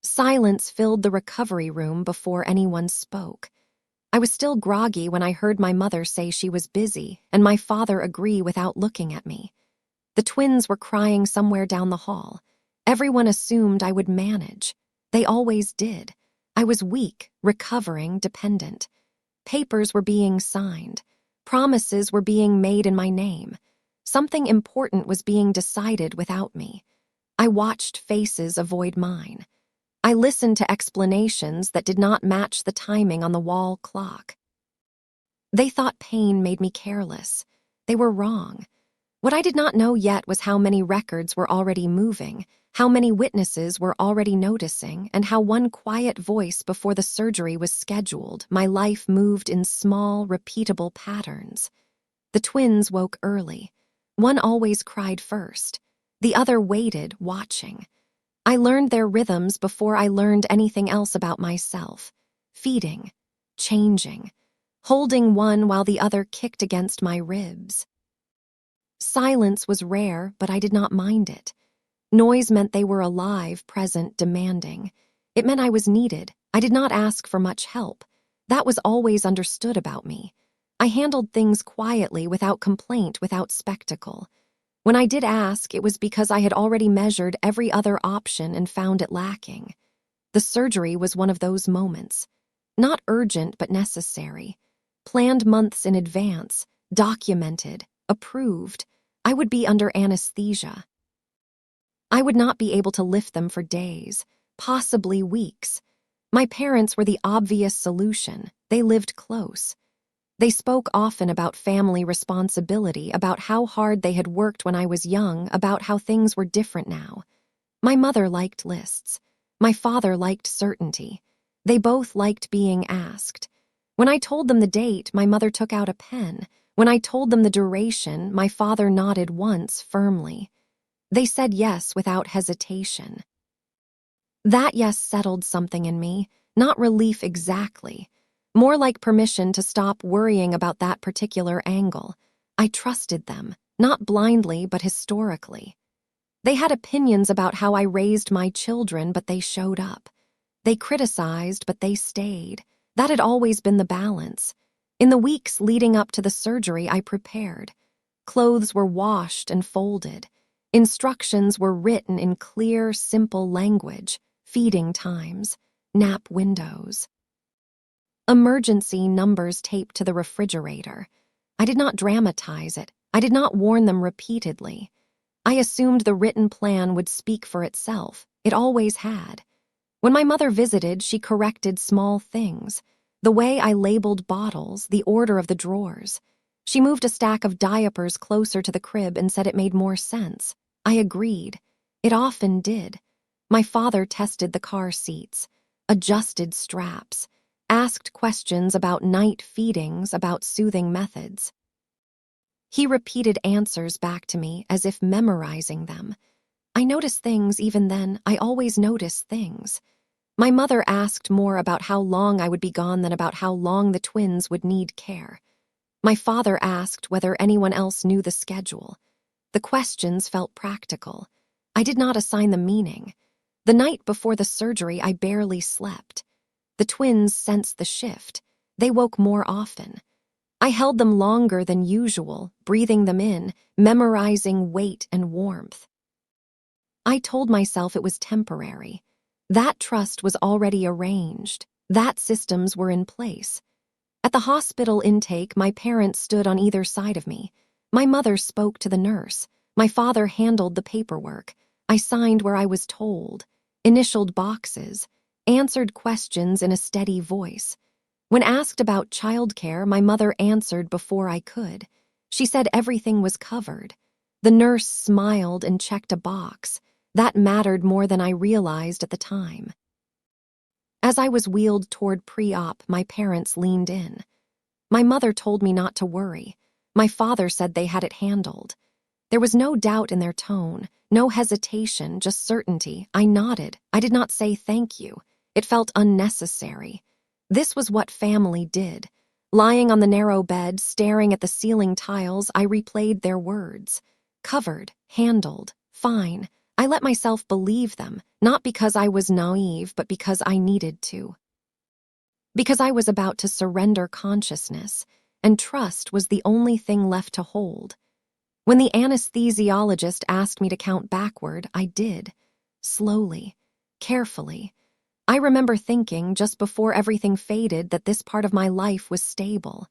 Silence filled the recovery room before anyone spoke. I was still groggy when I heard my mother say she was busy and my father agree without looking at me. The twins were crying somewhere down the hall. Everyone assumed I would manage. They always did. I was weak, recovering, dependent. Papers were being signed. Promises were being made in my name. Something important was being decided without me. I watched faces avoid mine. I listened to explanations that did not match the timing on the wall clock. They thought pain made me careless. They were wrong. What I did not know yet was how many records were already moving, how many witnesses were already noticing, and how one quiet voice before the surgery was scheduled, my life moved in small, repeatable patterns. The twins woke early. One always cried first. The other waited, watching. I learned their rhythms before I learned anything else about myself. Feeding, changing, holding one while the other kicked against my ribs. Silence was rare, but I did not mind it. Noise meant they were alive, present, demanding. It meant I was needed. I did not ask for much help. That was always understood about me. I handled things quietly, without complaint, without spectacle. When I did ask, it was because I had already measured every other option and found it lacking. The surgery was one of those moments. Not urgent, but necessary. Planned months in advance, documented, approved. I would be under anesthesia. I would not be able to lift them for days, possibly weeks. My parents were the obvious solution. They lived close. They spoke often about family responsibility, about how hard they had worked when I was young, about how things were different now. My mother liked lists. My father liked certainty. They both liked being asked. When I told them the date, my mother took out a pen. When I told them the duration, my father nodded once firmly. They said yes without hesitation. That yes settled something in me, not relief exactly. More like permission to stop worrying about that particular angle. I trusted them, not blindly, but historically. They had opinions about how I raised my children, but they showed up. They criticized, but they stayed. That had always been the balance. In the weeks leading up to the surgery, I prepared. Clothes were washed and folded. Instructions were written in clear, simple language. Feeding times, nap windows. Emergency numbers taped to the refrigerator. I did not dramatize it. I did not warn them repeatedly. I assumed the written plan would speak for itself. It always had. When my mother visited, she corrected small things. The way I labeled bottles, the order of the drawers. She moved a stack of diapers closer to the crib and said it made more sense. I agreed. It often did. My father tested the car seats, adjusted straps, asked questions about night feedings, about soothing methods. He repeated answers back to me as if memorizing them. I noticed things even then. I always notice things. My mother asked more about how long I would be gone than about how long the twins would need care. My father asked whether anyone else knew the schedule. The questions felt practical. I did not assign them meaning. The night before the surgery, I barely slept. The twins sensed the shift. They woke more often. I held them longer than usual, breathing them in, memorizing weight and warmth. I told myself it was temporary. That trust was already arranged. That systems were in place. At the hospital intake, my parents stood on either side of me. My mother spoke to the nurse. My father handled the paperwork. I signed where I was told, initialed boxes, answered questions in a steady voice. When asked about childcare, my mother answered before I could. She said everything was covered. The nurse smiled and checked a box. That mattered more than I realized at the time. As I was wheeled toward pre-op, my parents leaned in. My mother told me not to worry. My father said they had it handled. There was no doubt in their tone, no hesitation, just certainty. I nodded. I did not say thank you. It felt unnecessary. This was what family did. Lying on the narrow bed, staring at the ceiling tiles, I replayed their words. Covered, handled, fine. I let myself believe them, not because I was naive, but because I needed to. Because I was about to surrender consciousness, and trust was the only thing left to hold. When the anesthesiologist asked me to count backward, I did. Slowly, carefully. I remember thinking, just before everything faded, that this part of my life was stable.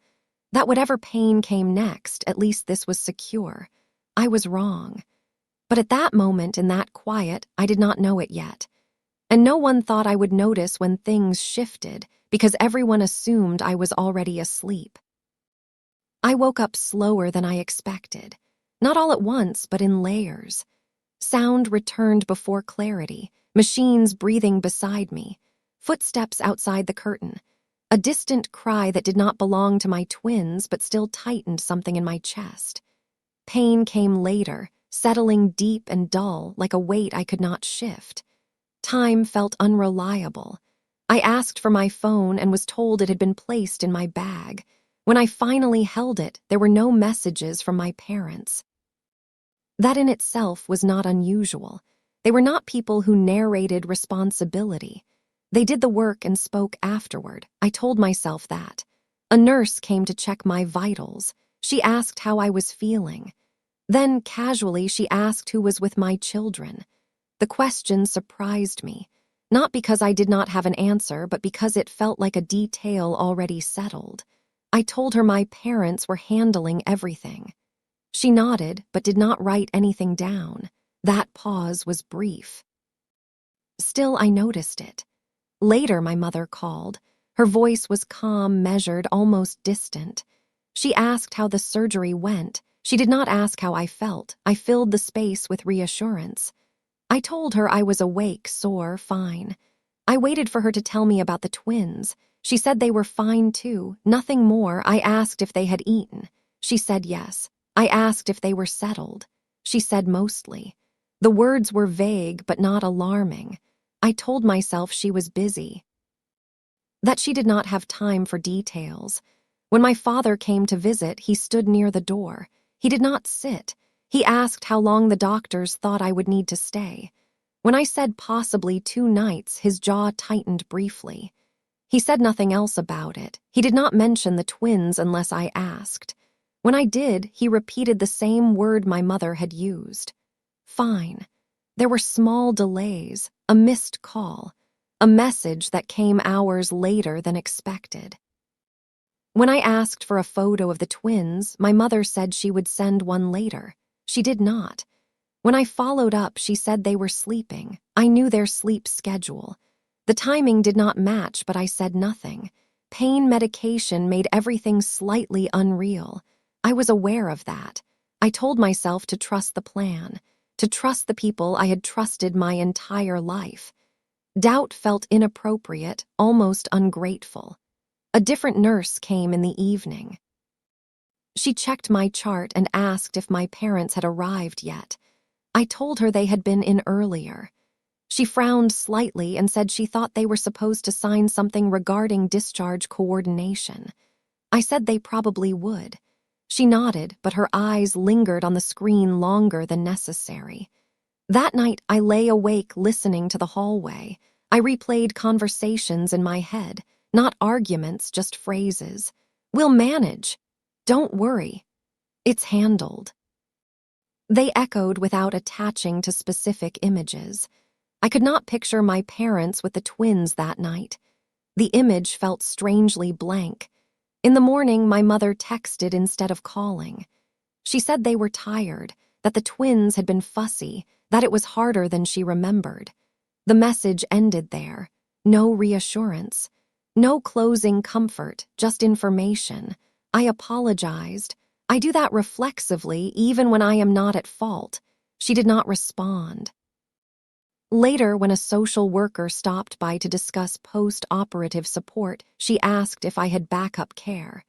That whatever pain came next, at least this was secure. I was wrong. But at that moment, in that quiet, I did not know it yet. And no one thought I would notice when things shifted, because everyone assumed I was already asleep. I woke up slower than I expected. Not all at once, but in layers. Sound returned before clarity, machines breathing beside me, footsteps outside the curtain, a distant cry that did not belong to my twins but still tightened something in my chest. Pain came later, settling deep and dull like a weight I could not shift. Time felt unreliable. I asked for my phone and was told it had been placed in my bag. When I finally held it, there were no messages from my parents. That in itself was not unusual. They were not people who narrated responsibility. They did the work and spoke afterward. I told myself that. A nurse came to check my vitals. She asked how I was feeling. Then, casually, she asked who was with my children. The question surprised me, not because I did not have an answer, but because it felt like a detail already settled. I told her my parents were handling everything. She nodded, but did not write anything down. That pause was brief. Still, I noticed it. Later, my mother called. Her voice was calm, measured, almost distant. She asked how the surgery went. She did not ask how I felt. I filled the space with reassurance. I told her I was awake, sore, fine. I waited for her to tell me about the twins. She said they were fine too, nothing more. I asked if they had eaten. She said yes. I asked if they were settled. She said mostly. The words were vague but not alarming. I told myself she was busy, that she did not have time for details. When my father came to visit, he stood near the door. He did not sit. He asked how long the doctors thought I would need to stay. When I said possibly 2 nights, his jaw tightened briefly. He said nothing else about it. He did not mention the twins unless I asked. When I did, he repeated the same word my mother had used. Fine. There were small delays, a missed call, a message that came hours later than expected. When I asked for a photo of the twins, my mother said she would send one later. She did not. When I followed up, she said they were sleeping. I knew their sleep schedule. The timing did not match, but I said nothing. Pain medication made everything slightly unreal. I was aware of that. I told myself to trust the plan, to trust the people I had trusted my entire life. Doubt felt inappropriate, almost ungrateful. A different nurse came in the evening. She checked my chart and asked if my parents had arrived yet. I told her they had been in earlier. She frowned slightly and said she thought they were supposed to sign something regarding discharge coordination. I said they probably would. She nodded, but her eyes lingered on the screen longer than necessary. That night, I lay awake listening to the hallway. I replayed conversations in my head, not arguments, just phrases. We'll manage. Don't worry. It's handled. They echoed without attaching to specific images. I could not picture my parents with the twins that night. The image felt strangely blank. In the morning, my mother texted instead of calling. She said they were tired, that the twins had been fussy, that it was harder than she remembered. The message ended there. No reassurance. No closing comfort, just information. I apologized. I do that reflexively, even when I am not at fault. She did not respond. Later, when a social worker stopped by to discuss post-operative support, she asked if I had backup care.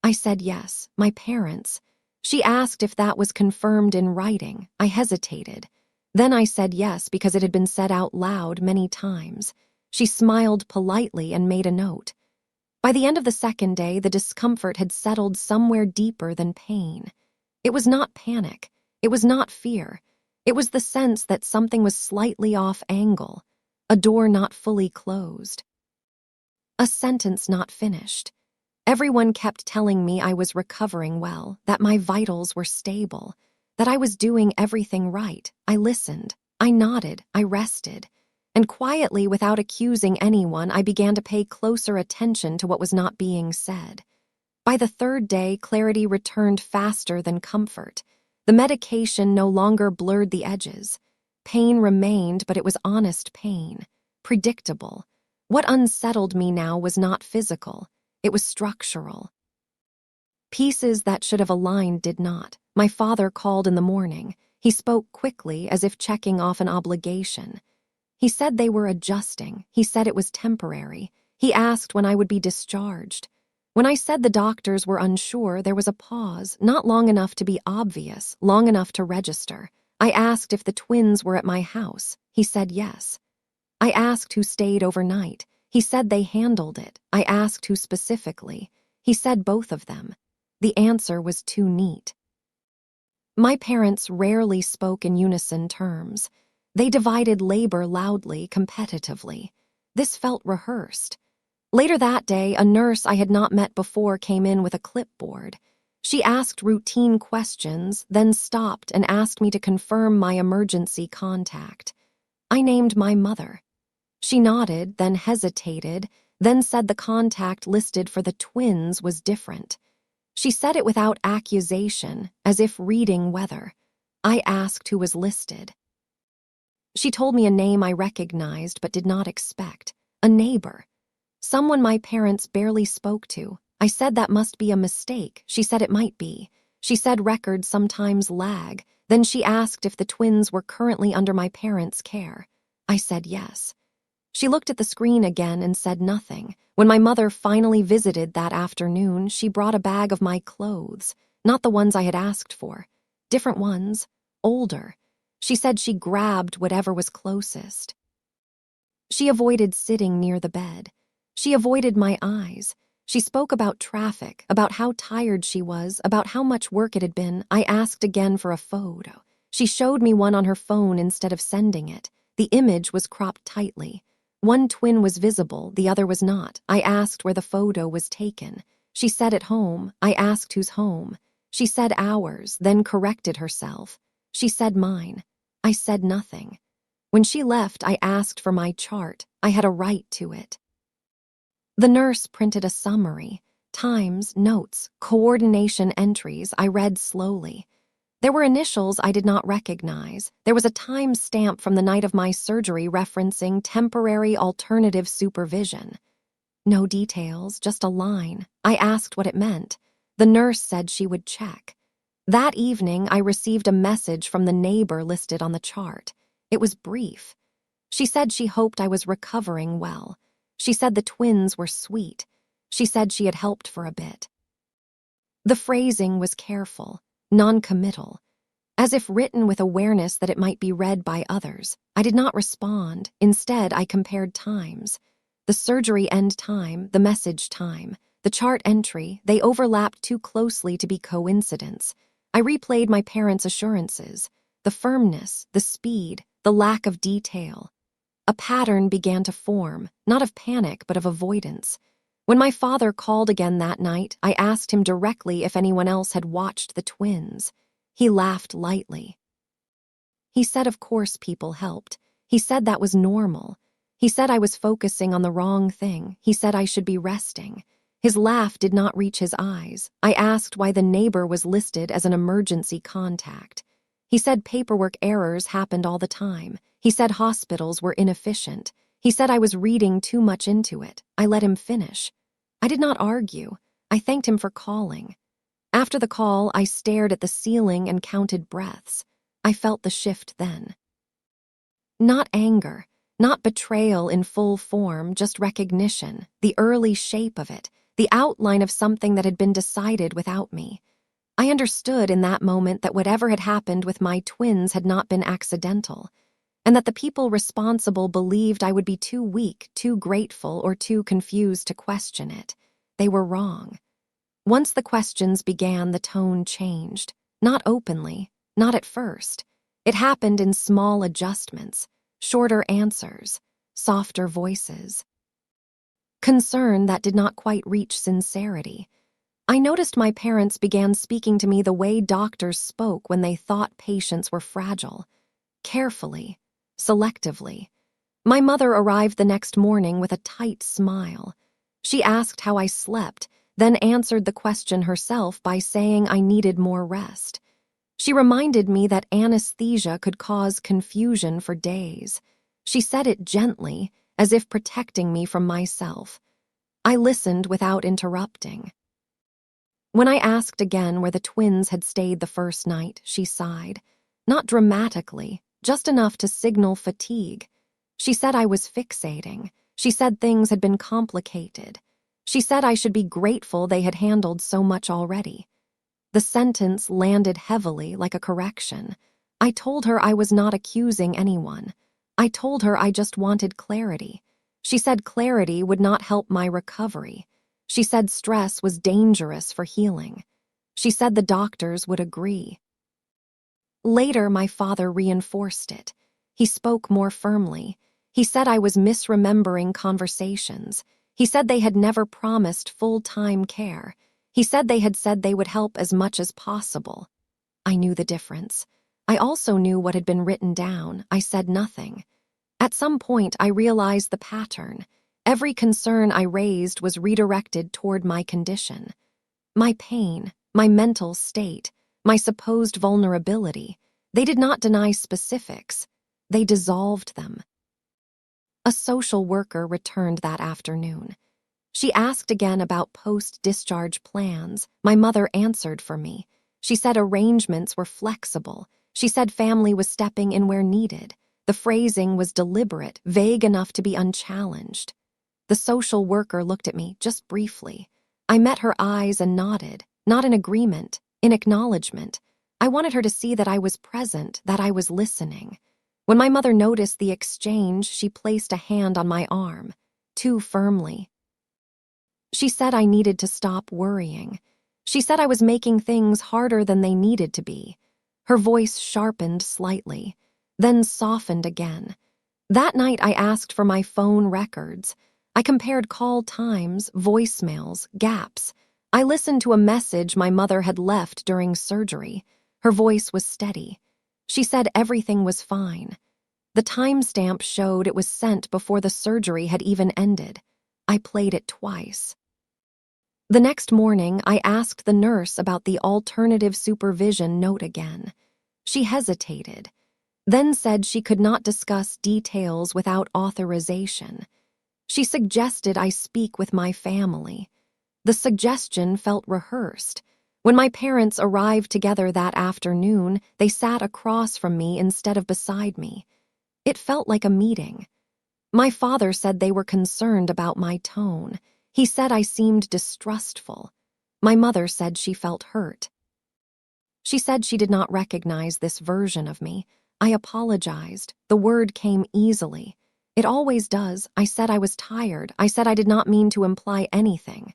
I said yes, my parents. She asked if that was confirmed in writing. I hesitated. Then I said yes because it had been said out loud many times. She smiled politely and made a note. By the end of the second day, the discomfort had settled somewhere deeper than pain. It was not panic. It was not fear. It was the sense that something was slightly off angle, a door not fully closed, a sentence not finished. Everyone kept telling me I was recovering well, that my vitals were stable, that I was doing everything right. I listened, I nodded, I rested, and quietly, without accusing anyone, I began to pay closer attention to what was not being said. By the third day, clarity returned faster than comfort. The medication no longer blurred the edges. Pain remained, but it was honest pain, predictable. What unsettled me now was not physical. It was structural. Pieces that should have aligned did not. My father called in the morning. He spoke quickly, as if checking off an obligation. He said they were adjusting. He said it was temporary. He asked when I would be discharged. When I said the doctors were unsure, there was a pause, not long enough to be obvious, long enough to register. I asked if the twins were at my house. He said yes. I asked who stayed overnight. He said they handled it. I asked who specifically. He said both of them. The answer was too neat. My parents rarely spoke in unison terms. They divided labor loudly, competitively. This felt rehearsed. Later that day, a nurse I had not met before came in with a clipboard. She asked routine questions, then stopped and asked me to confirm my emergency contact. I named my mother. She nodded, then hesitated, then said the contact listed for the twins was different. She said it without accusation, as if reading weather. I asked who was listed. She told me a name I recognized but did not expect. A neighbor. Someone my parents barely spoke to. I said that must be a mistake. She said it might be. She said records sometimes lag. Then she asked if the twins were currently under my parents' care. I said yes. She looked at the screen again and said nothing. When my mother finally visited that afternoon, she brought a bag of my clothes, not the ones I had asked for. Different ones, older. She said she grabbed whatever was closest. She avoided sitting near the bed. She avoided my eyes. She spoke about traffic, about how tired she was, about how much work it had been. I asked again for a photo. She showed me one on her phone instead of sending it. The image was cropped tightly. One twin was visible, the other was not. I asked where the photo was taken. She said at home. I asked whose home. She said ours, then corrected herself. She said mine. I said nothing. When she left, I asked for my chart. I had a right to it. The nurse printed a summary. Times, notes, coordination entries I read slowly. There were initials I did not recognize. There was a time stamp from the night of my surgery referencing temporary alternative supervision. No details, just a line. I asked what it meant. The nurse said she would check. That evening, I received a message from the neighbor listed on the chart. It was brief. She said she hoped I was recovering well. She said the twins were sweet. She said she had helped for a bit. The phrasing was careful, non-committal, as if written with awareness that it might be read by others. I did not respond. Instead, I compared times. The surgery end time, the message time, the chart entry, they overlapped too closely to be coincidence. I replayed my parents' assurances, the firmness, the speed, the lack of detail. A pattern began to form, not of panic but of avoidance. When my father called again that night, I asked him directly if anyone else had watched the twins. He laughed lightly. He said of course people helped. He said that was normal. He said I was focusing on the wrong thing. He said I should be resting. His laugh did not reach his eyes. I asked why the neighbor was listed as an emergency contact. He said paperwork errors happened all the time. He said hospitals were inefficient. He said I was reading too much into it. I let him finish. I did not argue. I thanked him for calling. After the call, I stared at the ceiling and counted breaths. I felt the shift then. Not anger, not betrayal in full form, just recognition, the early shape of it, the outline of something that had been decided without me. I understood in that moment that whatever had happened with my twins had not been accidental, and that the people responsible believed I would be too weak, too grateful, or too confused to question it. They were wrong. Once the questions began, the tone changed. Not openly, not at first. It happened in small adjustments, shorter answers, softer voices. Concern that did not quite reach sincerity. I noticed my parents began speaking to me the way doctors spoke when they thought patients were fragile. Carefully, selectively. My mother arrived the next morning with a tight smile. She asked how I slept, then answered the question herself by saying I needed more rest. She reminded me that anesthesia could cause confusion for days. She said it gently, as if protecting me from myself. I listened without interrupting. When I asked again where the twins had stayed the first night, she sighed. Not dramatically, just enough to signal fatigue. She said I was fixating. She said things had been complicated. She said I should be grateful they had handled so much already. The sentence landed heavily like a correction. I told her I was not accusing anyone. I told her I just wanted clarity. She said clarity would not help my recovery. She said stress was dangerous for healing. She said the doctors would agree. Later, my father reinforced it. He spoke more firmly. He said I was misremembering conversations. He said they had never promised full-time care. He said they had said they would help as much as possible. I knew the difference. I also knew what had been written down. I said nothing. At some point, I realized the pattern. Every concern I raised was redirected toward my condition. My pain, my mental state, my supposed vulnerability. They did not deny specifics. They dissolved them. A social worker returned that afternoon. She asked again about post-discharge plans. My mother answered for me. She said arrangements were flexible. She said family was stepping in where needed. The phrasing was deliberate, vague enough to be unchallenged. The social worker looked at me just briefly. I met her eyes and nodded, not in agreement, in acknowledgement. I wanted her to see that I was present, that I was listening. When my mother noticed the exchange, she placed a hand on my arm, too firmly. She said I needed to stop worrying. She said I was making things harder than they needed to be. Her voice sharpened slightly, then softened again. That night I asked for my phone records. I compared call times, voicemails, gaps. I listened to a message my mother had left during surgery. Her voice was steady. She said everything was fine. The timestamp showed it was sent before the surgery had even ended. I played it twice. The next morning, I asked the nurse about the alternative supervision note again. She hesitated, then said she could not discuss details without authorization. She suggested I speak with my family. The suggestion felt rehearsed. When my parents arrived together that afternoon, they sat across from me instead of beside me. It felt like a meeting. My father said they were concerned about my tone. He said I seemed distrustful. My mother said she felt hurt. She said she did not recognize this version of me. I apologized. The word came easily. It always does. I said I was tired. I said I did not mean to imply anything.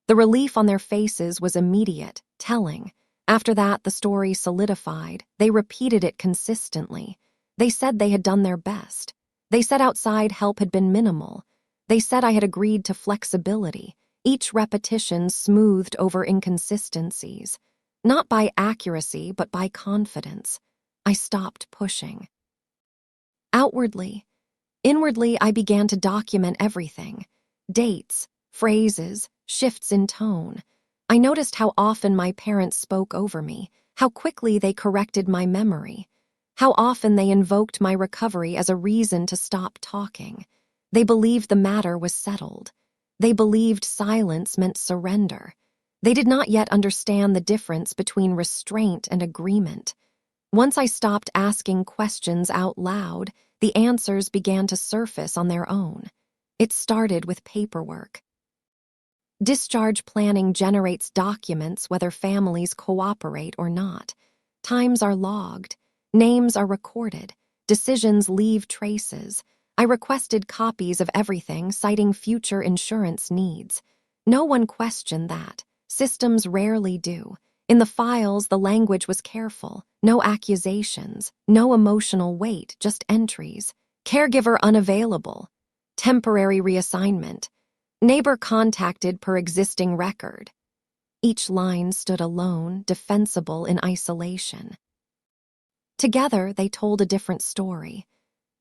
The relief on their faces was immediate, telling. After that, the story solidified. They repeated it consistently. They said they had done their best. They said outside help had been minimal. They said I had agreed to flexibility, each repetition smoothed over inconsistencies. Not by accuracy, but by confidence. I stopped pushing. Outwardly, inwardly, I began to document everything. Dates, phrases, shifts in tone. I noticed how often my parents spoke over me, how quickly they corrected my memory, how often they invoked my recovery as a reason to stop talking. They believed the matter was settled. They believed silence meant surrender. They did not yet understand the difference between restraint and agreement. Once I stopped asking questions out loud, the answers began to surface on their own. It started with paperwork. Discharge planning generates documents whether families cooperate or not. Times are logged. Names are recorded. Decisions leave traces. I requested copies of everything, citing future insurance needs. No one questioned that. Systems rarely do. In the files, the language was careful. No accusations, no emotional weight, just entries. Caregiver unavailable. Temporary reassignment. Neighbor contacted per existing record. Each line stood alone, defensible in isolation. Together, they told a different story.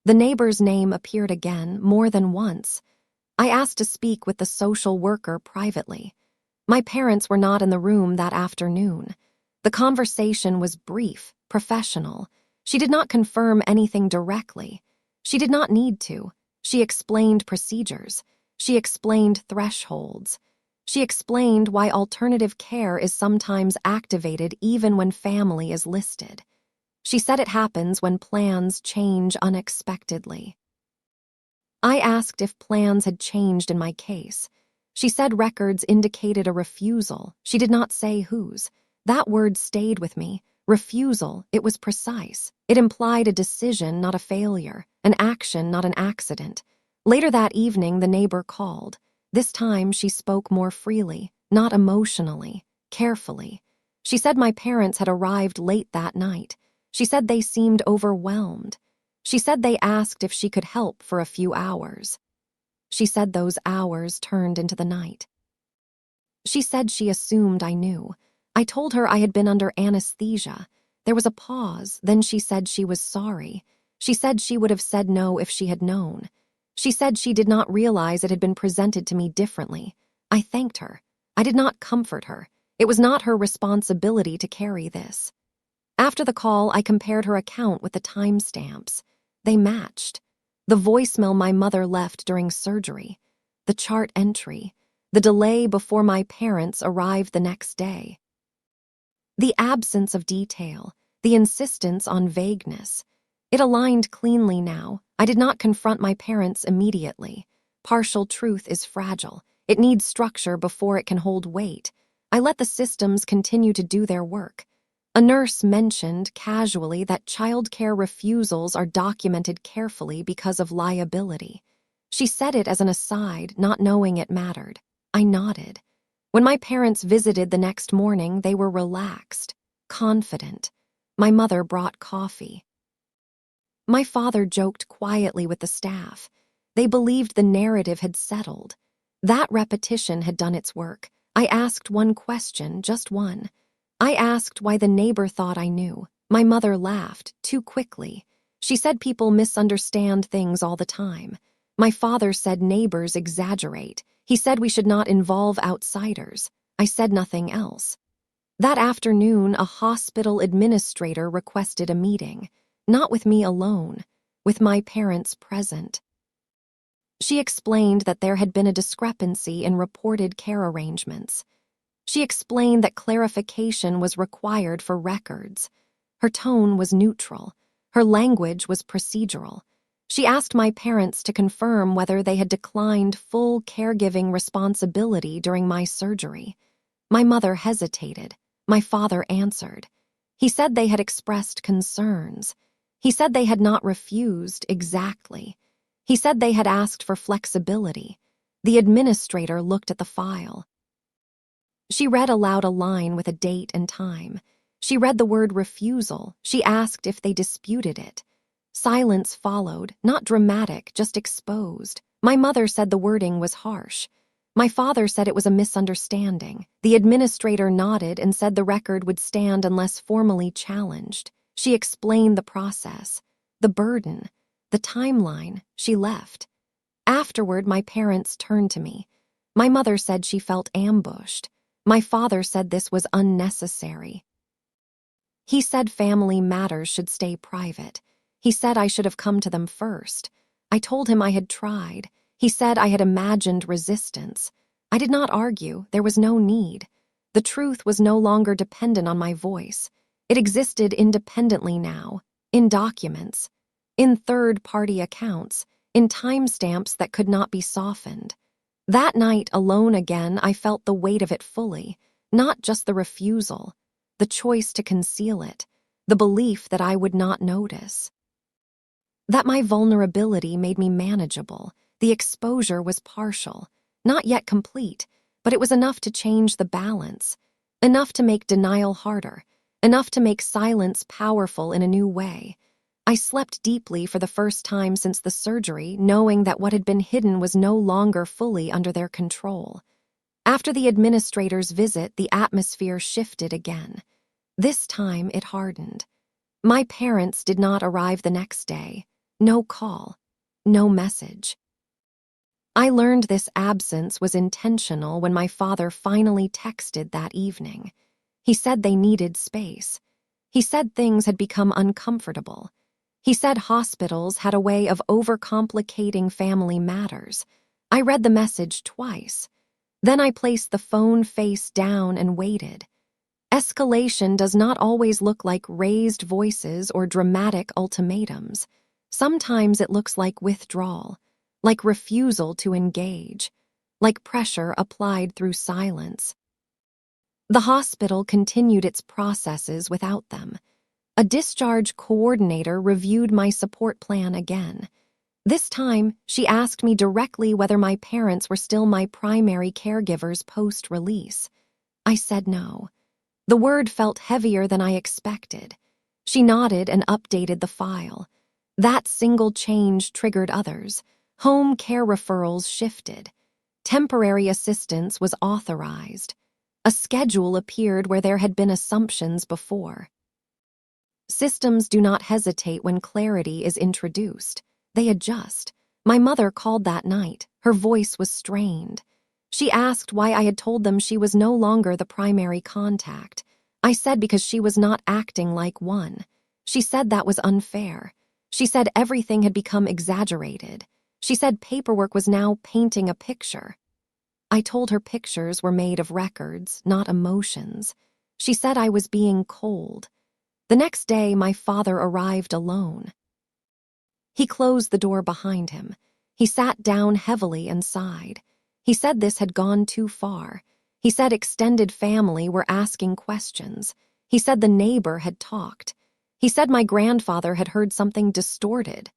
The neighbor's name appeared again, more than once. I asked to speak with the social worker privately. My parents were not in the room that afternoon. The conversation was brief, professional. She did not confirm anything directly. She did not need to. She explained procedures. She explained thresholds. She explained why alternative care is sometimes activated even when family is listed. She said it happens when plans change unexpectedly. I asked if plans had changed in my case. She said records indicated a refusal. She did not say whose. That word stayed with me. Refusal, it was precise. It implied a decision, not a failure, an action, not an accident. Later that evening, the neighbor called. This time, she spoke more freely, not emotionally, carefully. She said my parents had arrived late that night. She said they seemed overwhelmed. She said they asked if she could help for a few hours. She said those hours turned into the night. She said she assumed I knew. I told her I had been under anesthesia. There was a pause, then she said she was sorry. She said she would have said no if she had known. She said she did not realize it had been presented to me differently. I thanked her. I did not comfort her. It was not her responsibility to carry this. After the call, I compared her account with the timestamps. They matched. The voicemail my mother left during surgery, the chart entry, the delay before my parents arrived the next day. The absence of detail, the insistence on vagueness. It aligned cleanly now. I did not confront my parents immediately. Partial truth is fragile. It needs structure before it can hold weight. I let the systems continue to do their work. A nurse mentioned casually that childcare refusals are documented carefully because of liability. She said it as an aside, not knowing it mattered. I nodded. When my parents visited the next morning, they were relaxed, confident. My mother brought coffee. My father joked quietly with the staff. They believed the narrative had settled. That repetition had done its work. I asked one question, just one. I asked why the neighbor thought I knew. My mother laughed, too quickly. She said people misunderstand things all the time. My father said neighbors exaggerate. He said we should not involve outsiders. I said nothing else. That afternoon, a hospital administrator requested a meeting, not with me alone, with my parents present. She explained that there had been a discrepancy in reported care arrangements. She explained that clarification was required for records. Her tone was neutral. Her language was procedural. She asked my parents to confirm whether they had declined full caregiving responsibility during my surgery. My mother hesitated. My father answered. He said they had expressed concerns. He said they had not refused exactly. He said they had asked for flexibility. The administrator looked at the file. She read aloud a line with a date and time. She read the word refusal. She asked if they disputed it. Silence followed, not dramatic, just exposed. My mother said the wording was harsh. My father said it was a misunderstanding. The administrator nodded and said the record would stand unless formally challenged. She explained the process, the burden, the timeline. She left. Afterward, my parents turned to me. My mother said she felt ambushed. My father said this was unnecessary. He said family matters should stay private. He said I should have come to them first. I told him I had tried. He said I had imagined resistance. I did not argue. There was no need. The truth was no longer dependent on my voice. It existed independently now, in documents, in third-party accounts, in timestamps that could not be softened. That night, alone again, I felt the weight of it fully, not just the refusal, the choice to conceal it, the belief that I would not notice. That my vulnerability made me manageable. The exposure was partial, not yet complete, but it was enough to change the balance. enough to make denial harder, enough to make silence powerful in a new way. I slept deeply for the first time since the surgery, knowing that what had been hidden was no longer fully under their control. After the administrator's visit, the atmosphere shifted again. This time it hardened. My parents did not arrive the next day. No call. No message. I learned this absence was intentional when my father finally texted that evening. He said they needed space. He said things had become uncomfortable. He said hospitals had a way of overcomplicating family matters. I read the message twice. Then I placed the phone face down and waited. Escalation does not always look like raised voices or dramatic ultimatums. Sometimes it looks like withdrawal, like refusal to engage, like pressure applied through silence. The hospital continued its processes without them. A discharge coordinator reviewed my support plan again. This time, she asked me directly whether my parents were still my primary caregivers post-release. I said no. The word felt heavier than I expected. She nodded and updated the file. That single change triggered others. Home care referrals shifted. Temporary assistance was authorized. A schedule appeared where there had been assumptions before. Systems do not hesitate when clarity is introduced. They adjust. My mother called that night. Her voice was strained. She asked why I had told them she was no longer the primary contact. I said because she was not acting like one. She said that was unfair. She said everything had become exaggerated. She said paperwork was now painting a picture. I told her pictures were made of records, not emotions. She said I was being cold. The next day, my father arrived alone. He closed the door behind him. He sat down heavily and sighed. He said this had gone too far. He said extended family were asking questions. He said the neighbor had talked. He said my grandfather had heard something distorted.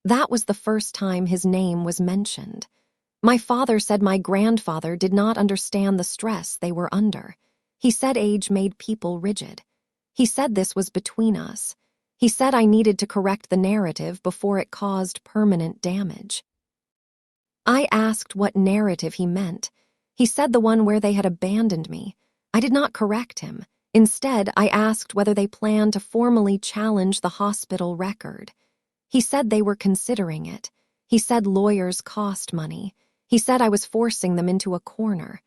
That was the first time his name was mentioned. My father said my grandfather did not understand the stress they were under. He said age made people rigid. He said this was between us. He said I needed to correct the narrative before it caused permanent damage. I asked what narrative he meant. He said the one where they had abandoned me. I did not correct him. Instead, I asked whether they planned to formally challenge the hospital record. He said they were considering it. He said lawyers cost money. He said I was forcing them into a corner.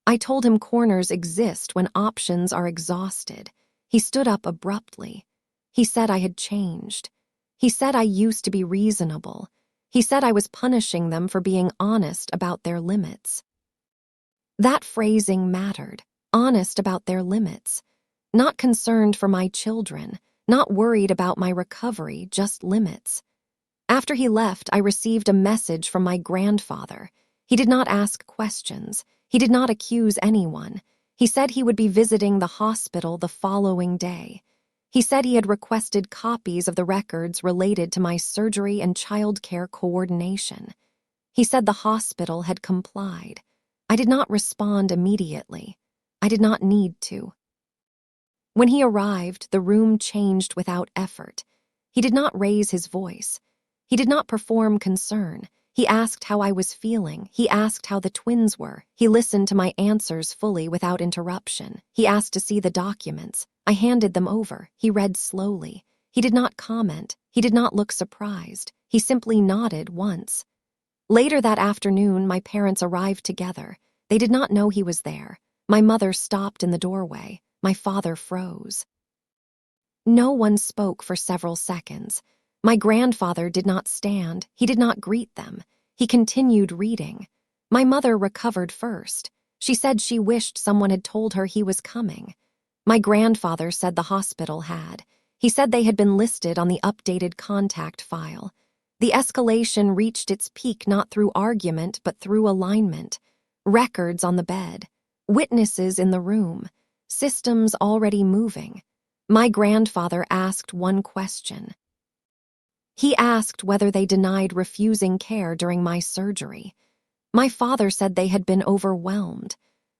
I told him corners exist when options are exhausted. He stood up abruptly. He said I had changed. He said I used to be reasonable. He said I was punishing them for being honest about their limits. That phrasing mattered, honest about their limits. Not concerned for my children, not worried about my recovery, just limits. After he left, I received a message from my grandfather. He did not ask questions. He did not accuse anyone. He said he would be visiting the hospital the following day. He said he had requested copies of the records related to my surgery and childcare coordination. He said the hospital had complied. I did not respond immediately. I did not need to. When he arrived, the room changed without effort. He did not raise his voice. He did not perform concern. He asked how I was feeling. He asked how the twins were. He listened to my answers fully without interruption. He asked to see the documents. I handed them over. He read slowly. He did not comment. He did not look surprised. He simply nodded once. Later that afternoon, my parents arrived together. They did not know he was there. My mother stopped in the doorway. My father froze. No one spoke for several seconds. My grandfather did not stand. He did not greet them. He continued reading. My mother recovered first. She said she wished someone had told her he was coming. My grandfather said the hospital had. He said they had been listed on the updated contact file. The escalation reached its peak not through argument but through alignment. Records on the bed. Witnesses in the room. Systems already moving. My grandfather asked one question. He asked whether they denied refusing care during my surgery. My father said they had been overwhelmed.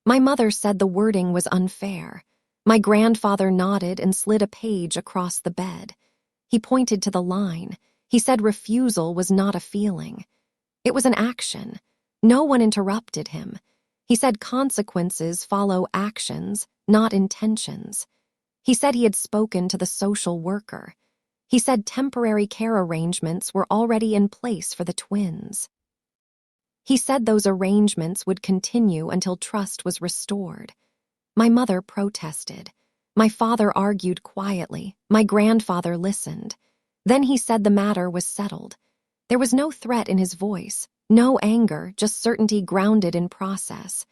My mother said the wording was unfair. My grandfather nodded and slid a page across the bed. He pointed to the line. He said refusal was not a feeling. It was an action. No one interrupted him. He said consequences follow actions, not intentions. He said he had spoken to the social worker. He said temporary care arrangements were already in place for the twins. He said those arrangements would continue until trust was restored. My mother protested. My father argued quietly. My grandfather listened. Then he said the matter was settled. There was no threat in his voice, no anger, just certainty grounded in process.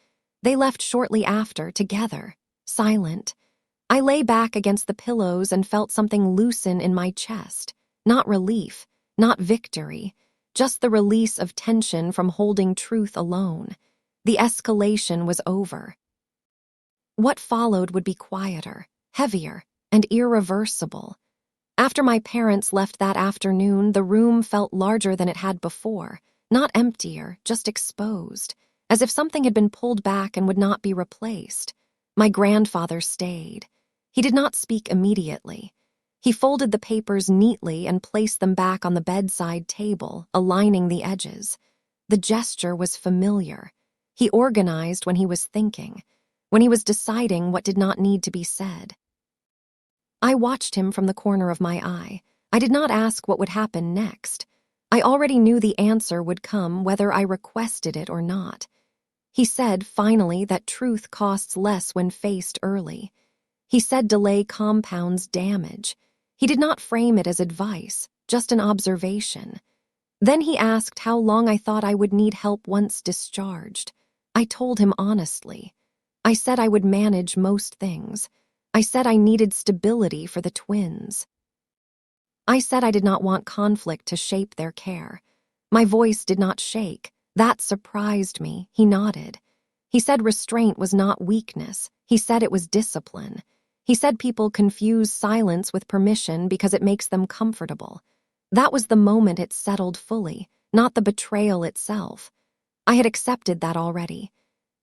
They left shortly after, together, silent. I lay back against the pillows and felt something loosen in my chest. Not relief, not victory, just the release of tension from holding truth alone. The escalation was over. What followed would be quieter, heavier, and irreversible. After my parents left that afternoon, the room felt larger than it had before, not emptier, just exposed, as if something had been pulled back and would not be replaced. My grandfather stayed. He did not speak immediately. He folded the papers neatly and placed them back on the bedside table, aligning the edges. The gesture was familiar. He organized when he was thinking, when he was deciding what did not need to be said. I watched him from the corner of my eye. I did not ask what would happen next. I already knew the answer would come whether I requested it or not. He said, finally, that truth costs less when faced early. He said delay compounds damage. He did not frame it as advice, just an observation. Then he asked how long I thought I would need help once discharged. I told him honestly. I said I would manage most things. I said I needed stability for the twins. I said I did not want conflict to shape their care. My voice did not shake. That surprised me. He nodded. He said restraint was not weakness. He said it was discipline. He said people confuse silence with permission because it makes them comfortable. That was the moment it settled fully, not the betrayal itself. I had accepted that already.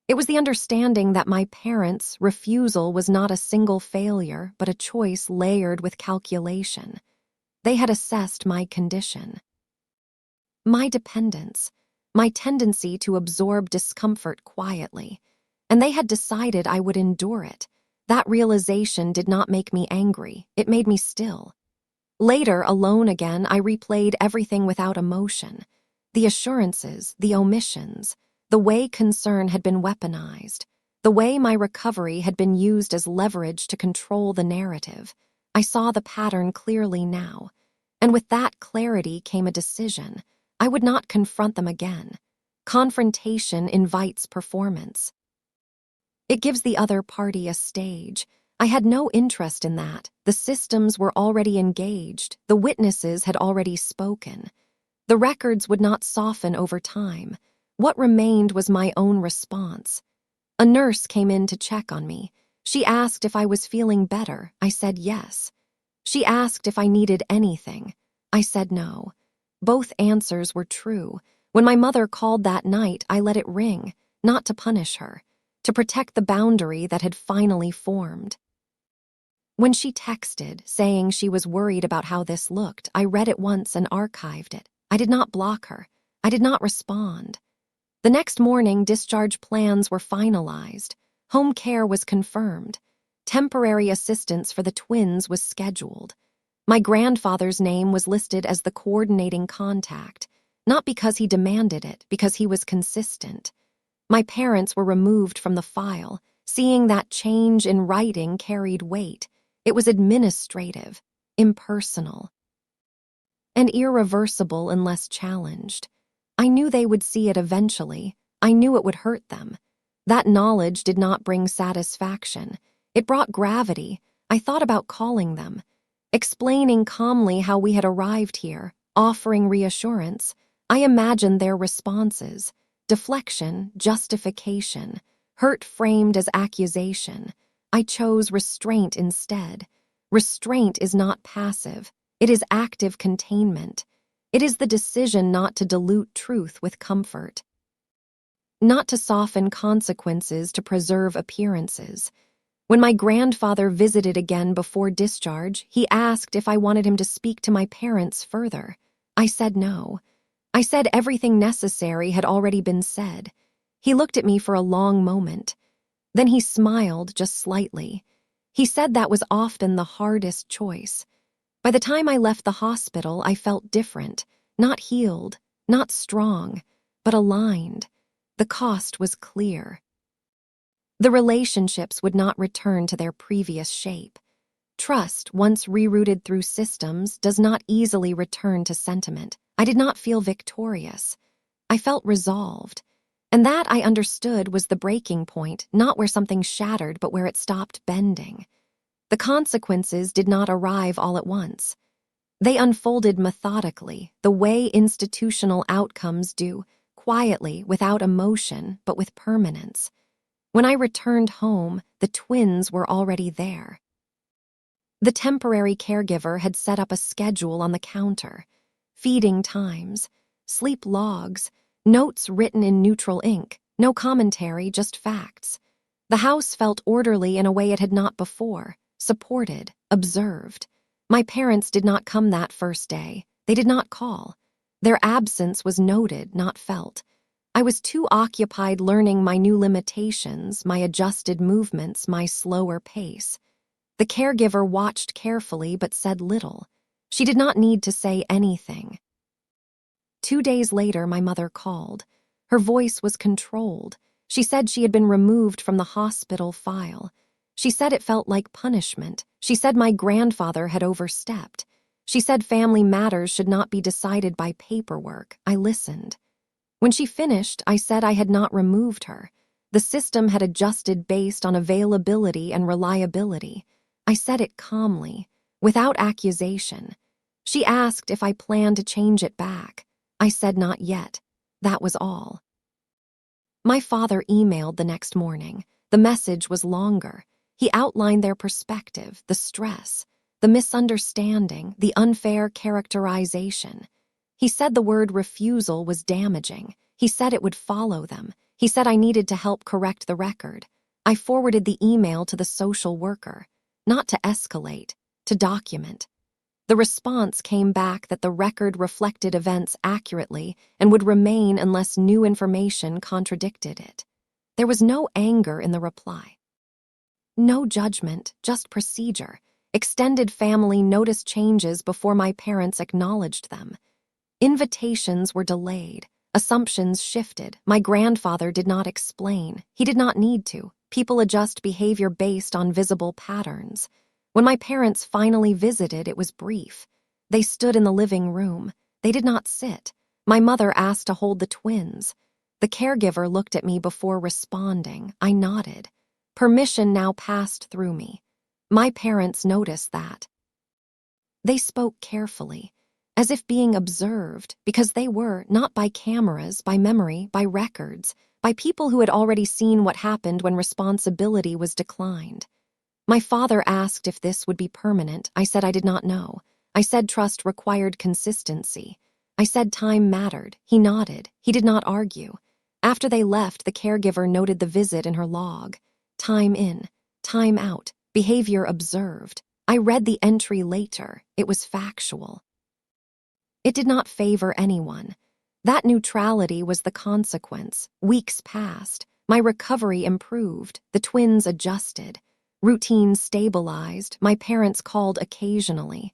It was the understanding that my parents' refusal was not a single failure, but a choice layered with calculation. They had assessed my condition, my dependence, my tendency to absorb discomfort quietly, and they had decided I would endure it. That realization did not make me angry, it made me still. Later, alone again, I replayed everything without emotion. The assurances, the omissions, the way concern had been weaponized, the way my recovery had been used as leverage to control the narrative. I saw the pattern clearly now, and with that clarity came a decision. I would not confront them again. Confrontation invites performance. It gives the other party a stage. I had no interest in that. The systems were already engaged. The witnesses had already spoken. The records would not soften over time. What remained was my own response. A nurse came in to check on me. She asked if I was feeling better. I said yes. She asked if I needed anything. I said no. Both answers were true. When my mother called that night, I let it ring, not to punish her, to protect the boundary that had finally formed. When she texted, saying she was worried about how this looked, I read it once and archived it. I did not block her. I did not respond. The next morning, discharge plans were finalized. Home care was confirmed. Temporary assistance for the twins was scheduled. My grandfather's name was listed as the coordinating contact, not because he demanded it, because he was consistent. My parents were removed from the file. Seeing that change in writing carried weight. It was administrative, impersonal, and irreversible unless challenged. I knew they would see it eventually. I knew it would hurt them. That knowledge did not bring satisfaction. It brought gravity. I thought about calling them, explaining calmly how we had arrived here, offering reassurance. I imagined their responses: deflection, justification, hurt framed as accusation. I chose restraint instead. Restraint is not passive. It is active containment. It is the decision not to dilute truth with comfort. not to soften consequences to preserve appearances. When my grandfather visited again before discharge, he asked if I wanted him to speak to my parents further. I said no. I said everything necessary had already been said. He looked at me for a long moment. Then he smiled just slightly. He said that was often the hardest choice. By the time I left the hospital, I felt different, not healed, not strong, but aligned. The cost was clear. The relationships would not return to their previous shape. Trust, once rerouted through systems, does not easily return to sentiment. I did not feel victorious. I felt resolved. And that, I understood, was the breaking point, not where something shattered, but where it stopped bending. The consequences did not arrive all at once. They unfolded methodically, the way institutional outcomes do, quietly, without emotion, but with permanence. When I returned home, the twins were already there. The temporary caregiver had set up a schedule on the counter: feeding times, sleep logs, notes written in neutral ink, no commentary, just facts. The house felt orderly in a way it had not before, supported, observed. My parents did not come that first day. They did not call. Their absence was noted, not felt. I was too occupied learning my new limitations, my adjusted movements, my slower pace. The caregiver watched carefully but said little. She did not need to say anything. 2 days later, my mother called. Her voice was controlled. She said she had been removed from the hospital file. She said it felt like punishment. She said my grandfather had overstepped. She said family matters should not be decided by paperwork. I listened. When she finished, I said I had not removed her. The system had adjusted based on availability and reliability. I said it calmly, without accusation. She asked if I planned to change it back. I said not yet. That was all. My father emailed the next morning. The message was longer. He outlined their perspective, the stress, the misunderstanding, the unfair characterization. He said the word refusal was damaging. He said it would follow them. He said I needed to help correct the record. I forwarded the email to the social worker, not to escalate, to document. The response came back that the record reflected events accurately and would remain unless new information contradicted it. There was no anger in the reply. No judgment, just procedure. Extended family noticed changes before my parents acknowledged them. Invitations were delayed. Assumptions shifted. My grandfather did not explain. He did not need to. People adjust behavior based on visible patterns. When my parents finally visited, it was brief. They stood in the living room. They did not sit. My mother asked to hold the twins. The caregiver looked at me before responding. I nodded. Permission now passed through me. My parents noticed that. They spoke carefully, as if being observed, because they were, not by cameras, by memory, by records, by people who had already seen what happened when responsibility was declined. My father asked if this would be permanent. I said I did not know. I said trust required consistency. I said time mattered. He nodded. He did not argue. After they left, the caregiver noted the visit in her log. Time in, time out, behavior observed. I read the entry later. It was factual. It did not favor anyone. That neutrality was the consequence. Weeks passed. My recovery improved. The twins adjusted. Routine stabilized. My parents called occasionally.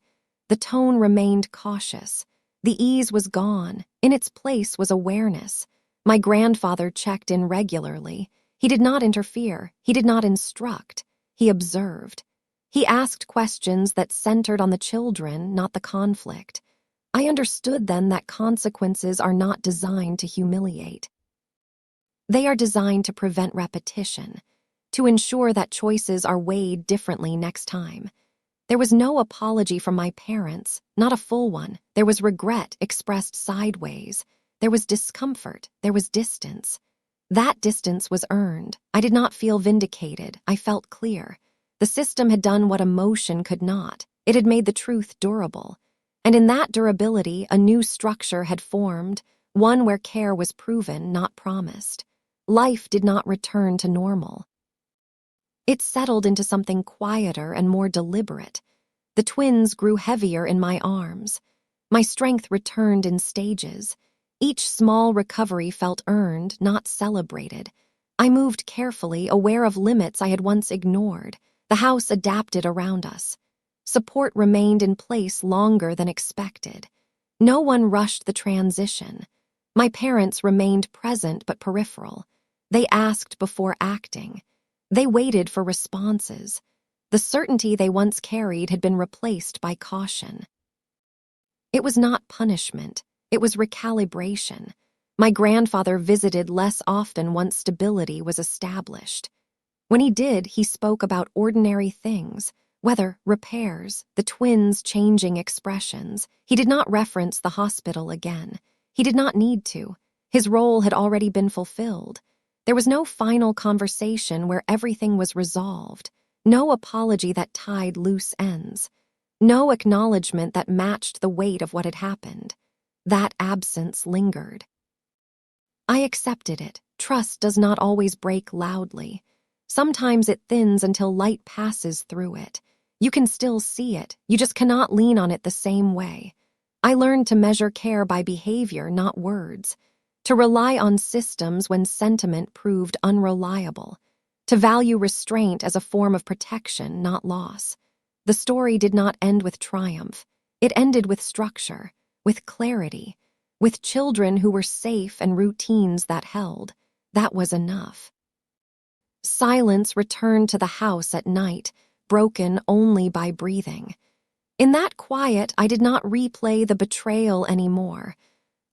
The tone remained cautious. The ease was gone. In its place was awareness. My grandfather checked in regularly. He did not interfere. He did not instruct. He observed. He asked questions that centered on the children, not the conflict. I understood then that consequences are not designed to humiliate. They are designed to prevent repetition, to ensure that choices are weighed differently next time. There was no apology from my parents, not a full one. There was regret expressed sideways. There was discomfort. There was distance. That distance was earned. I did not feel vindicated. I felt clear. The system had done what emotion could not. It had made the truth durable. And in that durability, a new structure had formed, one where care was proven, not promised. Life did not return to normal. It settled into something quieter and more deliberate. The twins grew heavier in my arms. My strength returned in stages. Each small recovery felt earned, not celebrated. I moved carefully, aware of limits I had once ignored. The house adapted around us. Support remained in place longer than expected. No one rushed the transition. My parents remained present but peripheral. They asked before acting. They waited for responses. The certainty they once carried had been replaced by caution. It was not punishment. It was recalibration. My grandfather visited less often once stability was established. When he did, he spoke about ordinary things, weather, repairs, the twins' changing expressions. He did not reference the hospital again. He did not need to. His role had already been fulfilled. There was no final conversation where everything was resolved, no apology that tied loose ends, no acknowledgement that matched the weight of what had happened. That absence lingered. I accepted it. Trust does not always break loudly. Sometimes it thins until light passes through it. You can still see it, you just cannot lean on it the same way. I learned to measure care by behavior, not words. To rely on systems when sentiment proved unreliable. To value restraint as a form of protection, not loss. The story did not end with triumph. It ended with structure, with clarity, with children who were safe and routines that held. That was enough. Silence returned to the house at night, broken only by breathing. In that quiet, I did not replay the betrayal anymore.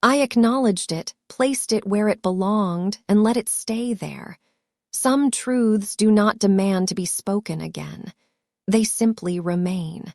I acknowledged it, placed it where it belonged, and let it stay there. Some truths do not demand to be spoken again. They simply remain.